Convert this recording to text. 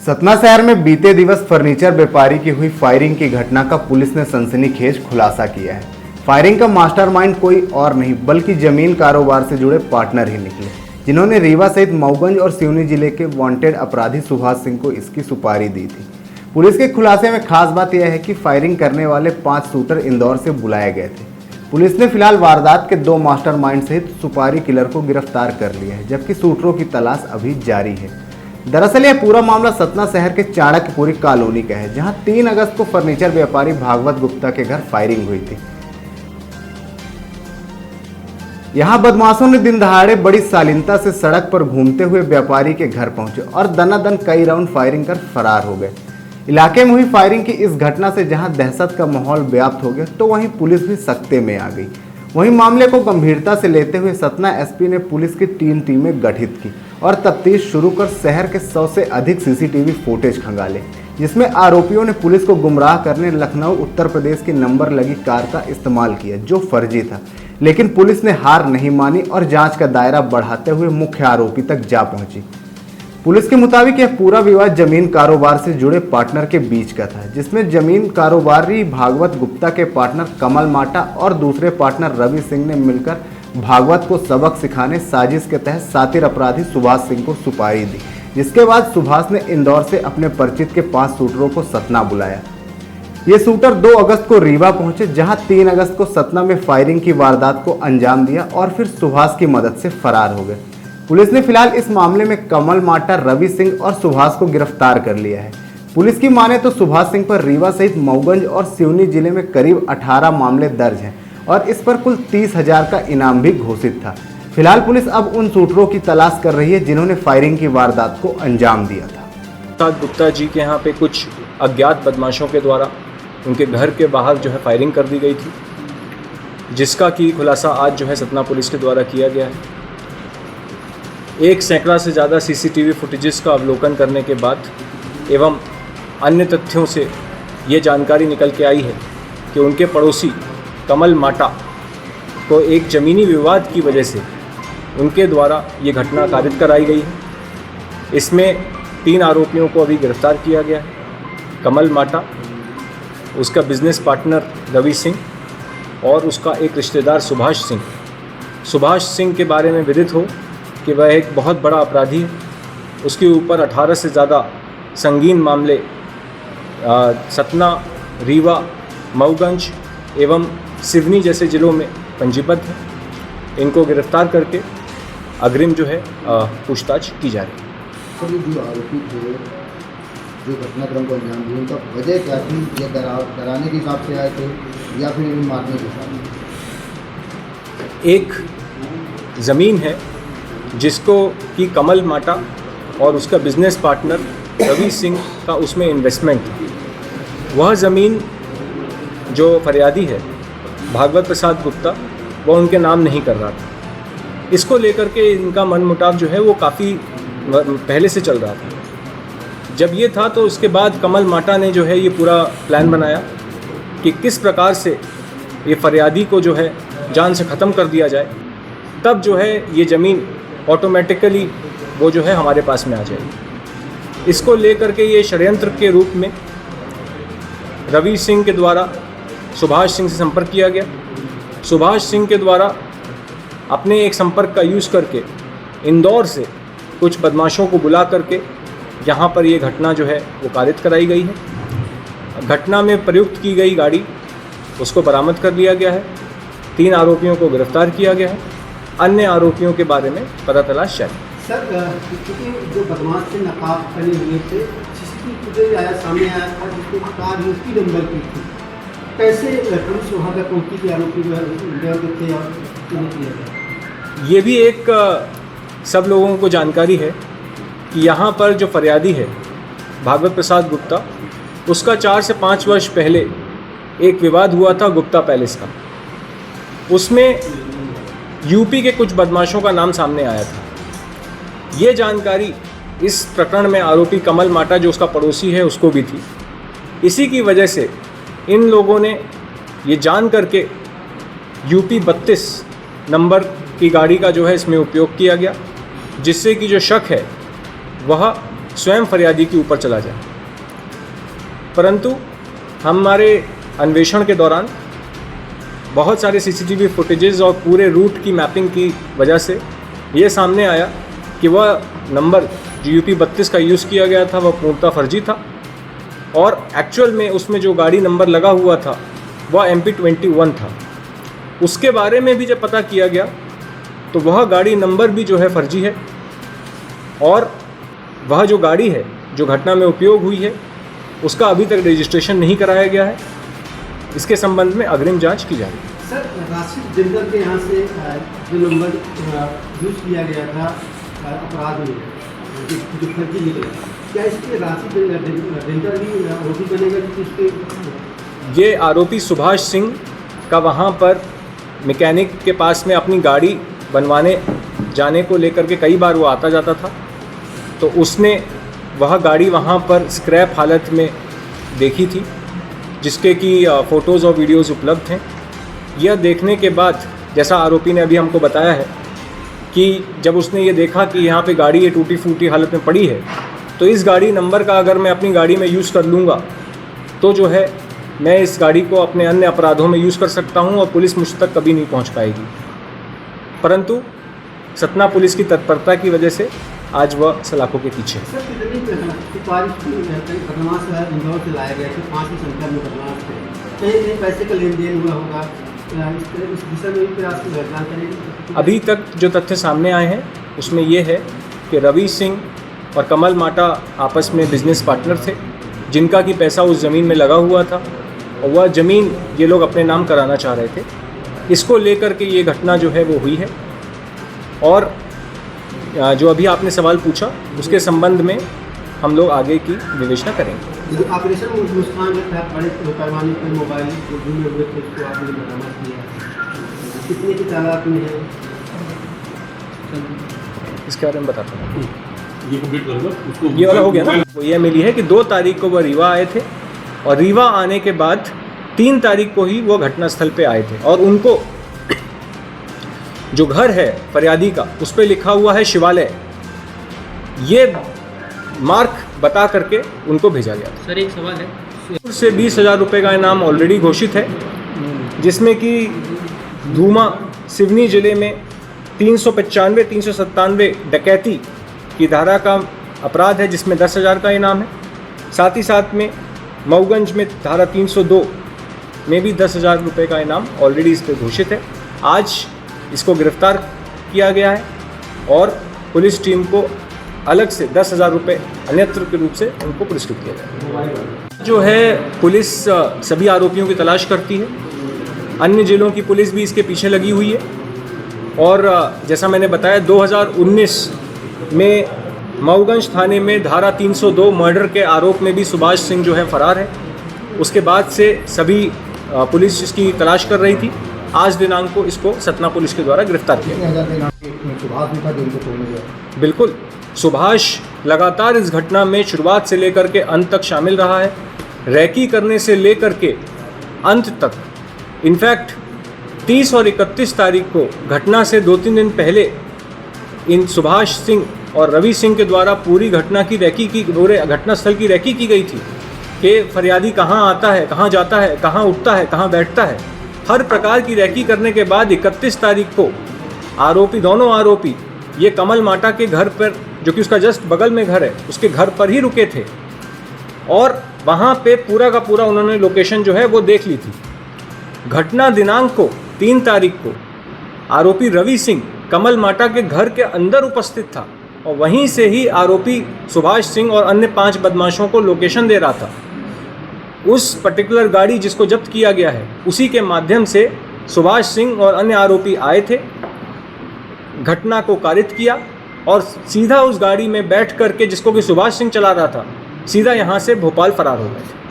सतना शहर में बीते दिवस फर्नीचर व्यापारी की हुई फायरिंग की घटना का पुलिस ने सनसनीखेज खुलासा किया है। फायरिंग का मास्टरमाइंड कोई और नहीं बल्कि जमीन कारोबार से जुड़े पार्टनर ही निकले, जिन्होंने रीवा सहित मऊगंज और सिवनी जिले के वांटेड अपराधी सुभाष सिंह को इसकी सुपारी दी थी। पुलिस के खुलासे में खास बात यह है कि फायरिंग करने वाले 5 शूटर इंदौर से बुलाए गए थे। पुलिस ने फिलहाल वारदात के 2 मास्टरमाइंड सहित सुपारी किलर को गिरफ्तार कर लिया है, जबकि शूटरों की तलाश अभी जारी है। दरअसल यह पूरा मामला सतना शहर के चाणक्यपुरी कॉलोनी का है, जहां 3 अगस्त को फर्नीचर व्यापारी भागवत गुप्ता के घर फायरिंग हुई थी। यहां बदमाशों ने दिन दहाड़े बड़ी शालीनता से सड़क पर घूमते हुए व्यापारी के घर पहुंचे और दनादन कई राउंड फायरिंग कर फरार हो गए। इलाके में हुई फायरिंग की इस घटना से जहां दहशत का माहौल व्याप्त हो गया, तो वहीं पुलिस भी सख्ते में आ गई। वहीं मामले को गंभीरता से लेते हुए सतना एसपी ने पुलिस की 3 टीमें गठित की और तफ्तीश शुरू कर शहर के 100 से अधिक सीसीटीवी फुटेज खंगाले, जिसमें आरोपियों ने पुलिस को गुमराह करने लखनऊ उत्तर प्रदेश की नंबर लगी कार का इस्तेमाल किया, जो फर्जी था। लेकिन पुलिस ने हार नहीं मानी और जांच का दायरा बढ़ाते हुए मुख्य आरोपी तक जा पहुंची। पुलिस के मुताबिक यह पूरा विवाद जमीन कारोबार से जुड़े पार्टनर के बीच का था, जिसमें जमीन कारोबारी भागवत गुप्ता के पार्टनर कमल माटा और दूसरे पार्टनर रवि सिंह ने मिलकर भागवत को सबक सिखाने साजिश के तहत शातिर अपराधी सुभाष सिंह को सुपारी दी, जिसके बाद सुभाष ने इंदौर से अपने परिचित के 5 शूटरों को सतना बुलाया। ये शूटर 2 अगस्त को रीवा पहुंचे, जहां 3 अगस्त को सतना में फायरिंग की वारदात को अंजाम दिया और फिर सुभाष की मदद से फरार हो गए। पुलिस ने फिलहाल इस मामले में कमल माटा, रवि सिंह और सुभाष को गिरफ्तार कर लिया है। पुलिस की माने तो सुभाष सिंह पर रीवा सहित मऊगंज और सिवनी जिले में करीब 18 मामले दर्ज हैं और इस पर कुल 30,000 का इनाम भी घोषित था। फिलहाल पुलिस अब उन शूटरों की तलाश कर रही है जिन्होंने फायरिंग की वारदात को अंजाम दिया था। गुप्ता जी के यहाँ पे कुछ अज्ञात बदमाशों के द्वारा उनके घर के बाहर जो है फायरिंग कर दी गई थी, जिसका की खुलासा आज जो है सतना पुलिस के द्वारा किया गया है। 1 सैकड़ा से ज़्यादा सीसीटीवी फुटेजेस का अवलोकन करने के बाद एवं अन्य तथ्यों से ये जानकारी निकल के आई है कि उनके पड़ोसी कमल माटा को एक ज़मीनी विवाद की वजह से उनके द्वारा ये घटना कारित कराई गई है। इसमें 3 आरोपियों को अभी गिरफ्तार किया गया है। कमल माटा, उसका बिजनेस पार्टनर रवि सिंह और उसका एक रिश्तेदार सुभाष सिंह। सुभाष सिंह के बारे में विदित हो कि वह एक बहुत बड़ा अपराधी है। उसके ऊपर 18 से ज़्यादा संगीन मामले सतना, रीवा, मऊगंज एवं सिवनी जैसे ज़िलों में पंजीबद्ध है। इनको गिरफ्तार करके अग्रिम जो है पूछताछ की जा रही है। सभी जो आरोपी थे, जो घटनाक्रम को अंजाम दिया, उनका वजह क्या थी? ये डराने के हिसाब से आए थे या फिर मारने के हिसाब से? एक ज़मीन है जिसको कि कमल माटा और उसका बिजनेस पार्टनर रवि सिंह का उसमें इन्वेस्टमेंट है। वह ज़मीन जो फरियादी है भागवत प्रसाद गुप्ता, वह उनके नाम नहीं कर रहा था। इसको लेकर के इनका मनमुटाव जो है वो काफ़ी पहले से चल रहा था। जब ये था तो उसके बाद कमल माटा ने जो है ये पूरा प्लान बनाया कि किस प्रकार से ये फरियादी को जो है जान से ख़त्म कर दिया जाए, तब जो है ये ज़मीन ऑटोमेटिकली वो जो है हमारे पास में आ जाएगी। इसको लेकर के ये षड्यंत्र के रूप में रवि सिंह के द्वारा सुभाष सिंह से संपर्क किया गया। सुभाष सिंह के द्वारा अपने एक संपर्क का यूज़ करके इंदौर से कुछ बदमाशों को बुला करके यहाँ पर ये घटना जो है वो कारित कराई गई है। घटना में प्रयुक्त की गई गाड़ी उसको बरामद कर लिया गया है। 3 आरोपियों को गिरफ्तार किया गया है। अन्य आरोपियों के बारे में पता तलाश जारी। सर, क्योंकि जो बदमाश से नकाब बने हुए थे, सीसीटीवी फुटेज आया सामने आया था जिसकी कार उसकी नंबर की थी, कैसे पुलिस वहाँ पर पहुँची कि आरोपी जो है थे और किया गया? ये भी एक सब लोगों को जानकारी है कि यहाँ पर जो फरियादी है भागवत प्रसाद गुप्ता, उसका 4 से 5 वर्ष पहले एक विवाद हुआ था गुप्ता पैलेस का। उसमें यूपी के कुछ बदमाशों का नाम सामने आया था। ये जानकारी इस प्रकरण में आरोपी कमल माटा, जो उसका पड़ोसी है, उसको भी थी। इसी की वजह से इन लोगों ने ये जान करके यूपी 32 नंबर की गाड़ी का जो है इसमें उपयोग किया गया, जिससे कि जो शक है वह स्वयं फरियादी के ऊपर चला जाए। परंतु हमारे अन्वेषण के दौरान बहुत सारे सीसीटीवी फुटेजेस और पूरे रूट की मैपिंग की वजह से ये सामने आया कि वह नंबर जो यूपी 32 का यूज़ किया गया था वह पूर्णतः फर्जी था, और एक्चुअल में उसमें जो गाड़ी नंबर लगा हुआ था वह MP21 था। उसके बारे में भी जब पता किया गया तो वह गाड़ी नंबर भी जो है फर्जी है, और वह जो गाड़ी है जो घटना में उपयोग हुई है उसका अभी तक रजिस्ट्रेशन नहीं कराया गया है। इसके संबंध में अग्रिम जांच की जा रही है। सर, राशिद जिंदल के यहाँ से जो नंबर यूज किया गया था अपराध में जो फर्जी निकला, क्या इसके राशिद जिंदल भी आरोपी बनेगा? इसके ये आरोपी सुभाष सिंह का वहाँ पर मैकेनिक के पास में अपनी गाड़ी बनवाने जाने को लेकर के कई बार वो आता जाता था, तो उसने वह गाड़ी वहाँ पर स्क्रैप हालत में देखी थी, जिसके कि फ़ोटोज़ और वीडियोज़ उपलब्ध हैं। यह देखने के बाद, जैसा आरोपी ने अभी हमको बताया है, कि जब उसने ये देखा कि यहाँ पे गाड़ी ये टूटी फूटी हालत में पड़ी है, तो इस गाड़ी नंबर का अगर मैं अपनी गाड़ी में यूज़ कर लूँगा तो जो है मैं इस गाड़ी को अपने अन्य अपराधों में यूज़ कर सकता हूँ और पुलिस मुझ तक कभी नहीं पहुँच पाएगी। परंतु सतना पुलिस की तत्परता की वजह से आज वह सलाखों के पीछे है। सर, कितनी सिफारिश बदमाश इंदौर से लाया गया कि 5 की संख्या में बदमाश थे, कहीं पैसे का लेन देन हुआ होगा, इस दिशा में भी प्रयास की जानकारी? अभी तक जो तथ्य सामने आए हैं उसमें ये है कि रवि सिंह और कमल माटा आपस में बिजनेस पार्टनर थे, जिनका कि पैसा उस ज़मीन में लगा हुआ था, और वह ज़मीन ये लोग अपने नाम कराना चाह रहे थे। इसको लेकर के ये घटना जो है वो हुई है, और जो अभी आपने सवाल पूछा उसके संबंध में हम लोग आगे की विवेचना करेंगे। जो ऑपरेशन मुस्कान के तहत बड़े पैमाने पर मोबाइल जो जुड़े हुए थे उसको आपने बरामद किया, कितने की तादाद में है? इसके बारे में बताता हूँ। ये कंप्लीट करूँगा उसको, ये वाला हो गया ना। वो ये मिली है कि 2 तारीख को वह रीवा आए थे, और रीवा आने के बाद 3 तारीख को ही वो घटनास्थल पे आए थे, और उनको जो घर है फरियादी का उस पर लिखा हुआ है शिवालय, ये मार्क बता करके उनको भेजा गया था। सर, एक सवाल है। से 20,000 रुपये का इनाम ऑलरेडी घोषित है, जिसमें कि धूमा सिवनी जिले में 395, 397 डकैती की धारा का अपराध है, जिसमें 10,000 का इनाम है। साथ ही साथ में मऊगंज में धारा 302 में भी 10,000 रुपये का इनाम ऑलरेडी इस पर घोषित है। आज इसको गिरफ्तार किया गया है, और पुलिस टीम को अलग से 10,000 रुपये अन्यत्र के रूप से उनको पुरस्कृत किया गया। जो है पुलिस सभी आरोपियों की तलाश करती है, अन्य जिलों की पुलिस भी इसके पीछे लगी हुई है, और जैसा मैंने बताया 2019 में मऊगंज थाने में धारा 302 मर्डर के आरोप में भी सुभाष सिंह जो है फरार है। उसके बाद से सभी पुलिस इसकी तलाश कर रही थी। आज दिनांक को इसको सतना पुलिस के द्वारा गिरफ्तार किया गया। सुभाष भी था जो उनको छोड़ने गया। बिल्कुल, सुभाष लगातार इस घटना में शुरुआत से लेकर के अंत तक शामिल रहा है, रैकी करने से लेकर के अंत तक। इनफैक्ट 30 और 31 तारीख को घटना से 2-3 दिन पहले इन सुभाष सिंह और रवि सिंह के द्वारा पूरी घटना की रैकी की, पूरे घटनास्थल की रैकी की गई थी कि फरियादी कहाँ आता है, कहाँ जाता है, कहाँ उठता है, कहाँ बैठता है। हर प्रकार की रैकी करने के बाद 31 तारीख को दोनों आरोपी ये कमल माटा के घर पर, जो कि उसका जस्ट बगल में घर है, उसके घर पर ही रुके थे, और वहाँ पे पूरा का पूरा उन्होंने लोकेशन जो है वो देख ली थी। घटना दिनांक को 3 तारीख को आरोपी रवि सिंह कमल माटा के घर के अंदर उपस्थित था, और वहीं से ही आरोपी सुभाष सिंह और अन्य 5 बदमाशों को लोकेशन दे रहा था। उस पर्टिकुलर गाड़ी जिसको जब्त किया गया है, उसी के माध्यम से सुभाष सिंह और अन्य आरोपी आए थे, घटना को कारित किया, और सीधा उस गाड़ी में बैठ करके, जिसको कि सुभाष सिंह चला रहा था, सीधा यहाँ से भोपाल फरार हो गए थे।